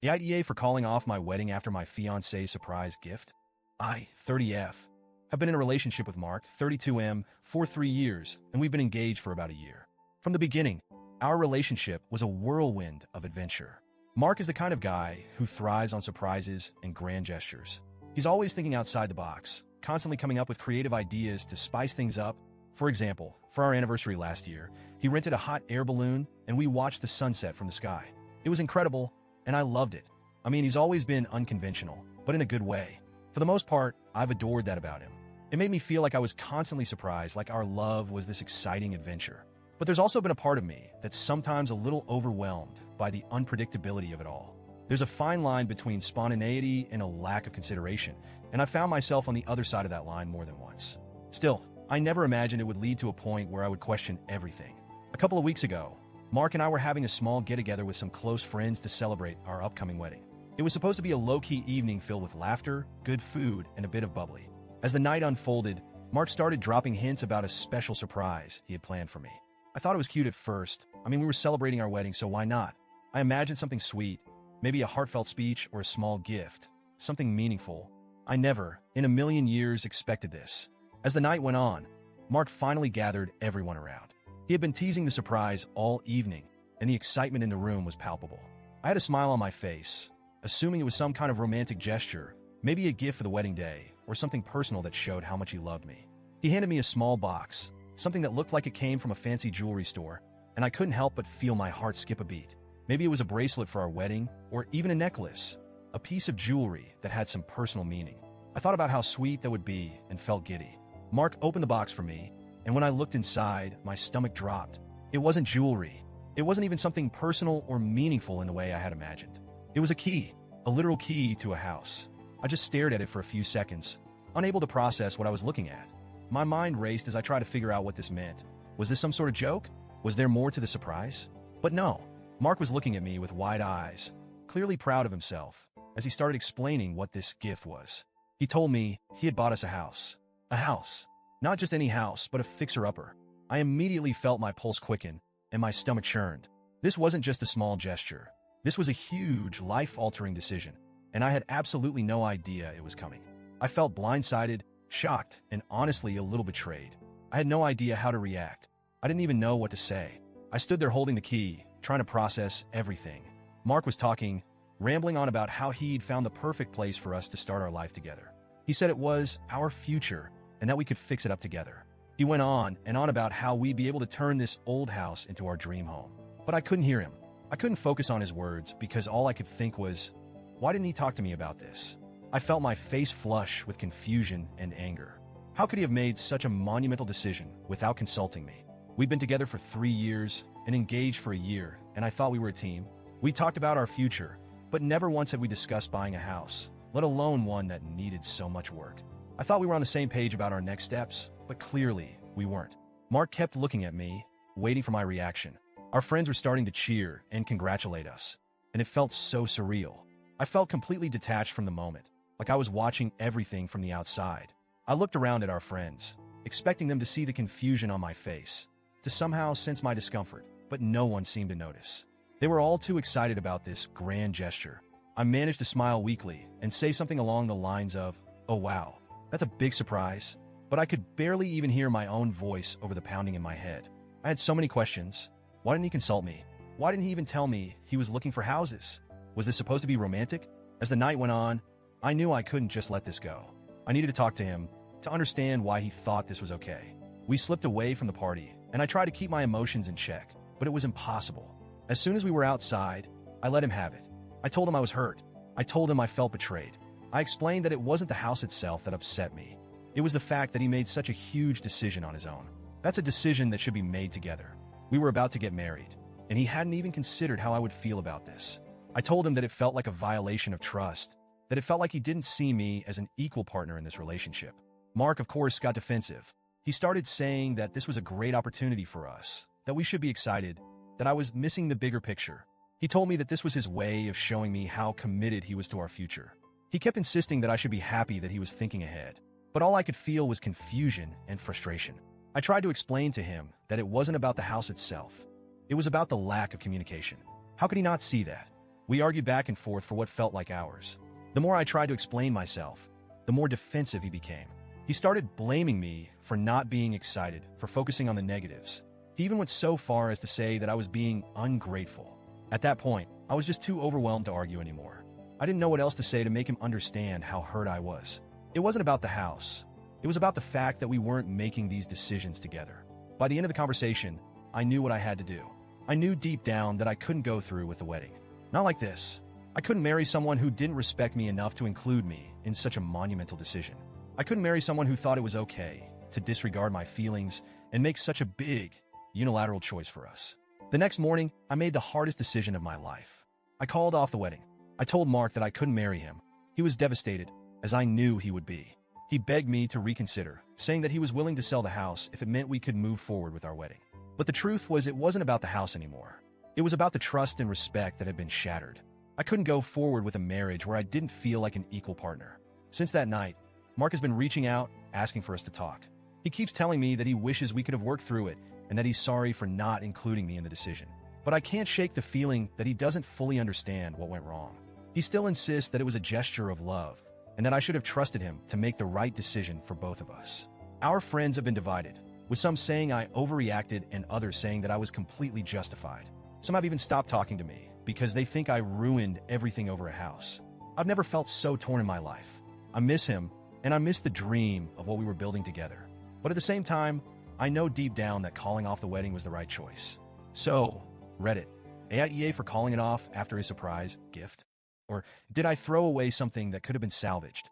The IDA for calling off my wedding after my fiancé's surprise gift? I, 30F, have been in a relationship with Mark, 32M, for 3 years, and we've been engaged for about a year. From the beginning, our relationship was a whirlwind of adventure. Mark is the kind of guy who thrives on surprises and grand gestures. He's always thinking outside the box, constantly coming up with creative ideas to spice things up. For example, for our anniversary last year, he rented a hot air balloon and we watched the sunset from the sky. It was incredible, and I loved it. I mean, he's always been unconventional, but in a good way. For the most part, I've adored that about him. It made me feel like I was constantly surprised, like our love was this exciting adventure. But there's also been a part of me that's sometimes a little overwhelmed by the unpredictability of it all. There's a fine line between spontaneity and a lack of consideration, and I found myself on the other side of that line more than once. Still, I never imagined it would lead to a point where I would question everything. A couple of weeks ago, Mark and I were having a small get-together with some close friends to celebrate our upcoming wedding. It was supposed to be a low-key evening filled with laughter, good food, and a bit of bubbly. As the night unfolded, Mark started dropping hints about a special surprise he had planned for me. I thought it was cute at first. I mean, we were celebrating our wedding, so why not? I imagined something sweet, maybe a heartfelt speech or a small gift, something meaningful. I never, in a million years, expected this. As the night went on, Mark finally gathered everyone around. He had been teasing the surprise all evening, and the excitement in the room was palpable. I had a smile on my face, assuming it was some kind of romantic gesture, maybe a gift for the wedding day, or something personal that showed how much he loved me. He handed me a small box, something that looked like it came from a fancy jewelry store, and I couldn't help but feel my heart skip a beat. Maybe it was a bracelet for our wedding, or even a necklace, a piece of jewelry that had some personal meaning. I thought about how sweet that would be and felt giddy. Mark opened the box for me, and when I looked inside, my stomach dropped. It wasn't jewelry. It wasn't even something personal or meaningful in the way I had imagined. It was a key, a literal key to a house. I just stared at it for a few seconds, unable to process what I was looking at. My mind raced as I tried to figure out what this meant. Was this some sort of joke? Was there more to the surprise? But no. Mark was looking at me with wide eyes, clearly proud of himself, as he started explaining what this gift was. He told me he had bought us a house. A house. Not just any house, but a fixer-upper. I immediately felt my pulse quicken and my stomach churned. This wasn't just a small gesture. This was a huge, life-altering decision, and I had absolutely no idea it was coming. I felt blindsided, shocked, and honestly a little betrayed. I had no idea how to react. I didn't even know what to say. I stood there holding the key, trying to process everything. Mark was talking, rambling on about how he'd found the perfect place for us to start our life together. He said it was our future, and that we could fix it up together. He went on and on about how we'd be able to turn this old house into our dream home. But I couldn't hear him. I couldn't focus on his words because all I could think was, why didn't he talk to me about this? I felt my face flush with confusion and anger. How could he have made such a monumental decision without consulting me? We'd been together for 3 years and engaged for a year, and I thought we were a team. We talked about our future, but never once had we discussed buying a house, let alone one that needed so much work. I thought we were on the same page about our next steps, but clearly we weren't. Mark kept looking at me, waiting for my reaction. Our friends were starting to cheer and congratulate us, and it felt so surreal. I felt completely detached from the moment, like I was watching everything from the outside. I looked around at our friends, expecting them to see the confusion on my face, to somehow sense my discomfort, but no one seemed to notice. They were all too excited about this grand gesture. I managed to smile weakly and say something along the lines of, "Oh wow, that's a big surprise," but I could barely even hear my own voice over the pounding in my head. I had so many questions. Why didn't he consult me? Why didn't he even tell me he was looking for houses? Was this supposed to be romantic? As the night went on, I knew I couldn't just let this go. I needed to talk to him to understand why he thought this was okay. We slipped away from the party, and I tried to keep my emotions in check, but it was impossible. As soon as we were outside, I let him have it. I told him I was hurt. I told him I felt betrayed. I explained that it wasn't the house itself that upset me. It was the fact that he made such a huge decision on his own. That's a decision that should be made together. We were about to get married, and he hadn't even considered how I would feel about this. I told him that it felt like a violation of trust, that it felt like he didn't see me as an equal partner in this relationship. Mark, of course, got defensive. He started saying that this was a great opportunity for us, that we should be excited, that I was missing the bigger picture. He told me that this was his way of showing me how committed he was to our future. He kept insisting that I should be happy that he was thinking ahead, but all I could feel was confusion and frustration. I tried to explain to him that it wasn't about the house itself. It was about the lack of communication. How could he not see that? We argued back and forth for what felt like hours. The more I tried to explain myself, the more defensive he became. He started blaming me for not being excited, for focusing on the negatives. He even went so far as to say that I was being ungrateful. At that point, I was just too overwhelmed to argue anymore. I didn't know what else to say to make him understand how hurt I was. It wasn't about the house. It was about the fact that we weren't making these decisions together. By the end of the conversation, I knew what I had to do. I knew deep down that I couldn't go through with the wedding. Not like this. I couldn't marry someone who didn't respect me enough to include me in such a monumental decision. I couldn't marry someone who thought it was okay to disregard my feelings and make such a big, unilateral choice for us. The next morning, I made the hardest decision of my life. I called off the wedding. I told Mark that I couldn't marry him. He was devastated, as I knew he would be. He begged me to reconsider, saying that he was willing to sell the house if it meant we could move forward with our wedding. But the truth was, it wasn't about the house anymore. It was about the trust and respect that had been shattered. I couldn't go forward with a marriage where I didn't feel like an equal partner. Since that night, Mark has been reaching out, asking for us to talk. He keeps telling me that he wishes we could have worked through it and that he's sorry for not including me in the decision. But I can't shake the feeling that he doesn't fully understand what went wrong. He still insists that it was a gesture of love and that I should have trusted him to make the right decision for both of us. Our friends have been divided, with some saying I overreacted and others saying that I was completely justified. Some have even stopped talking to me because they think I ruined everything over a house. I've never felt so torn in my life. I miss him, and I miss the dream of what we were building together. But at the same time, I know deep down that calling off the wedding was the right choice. So, Reddit, AITA for calling it off after a surprise gift? Or did I throw away something that could have been salvaged?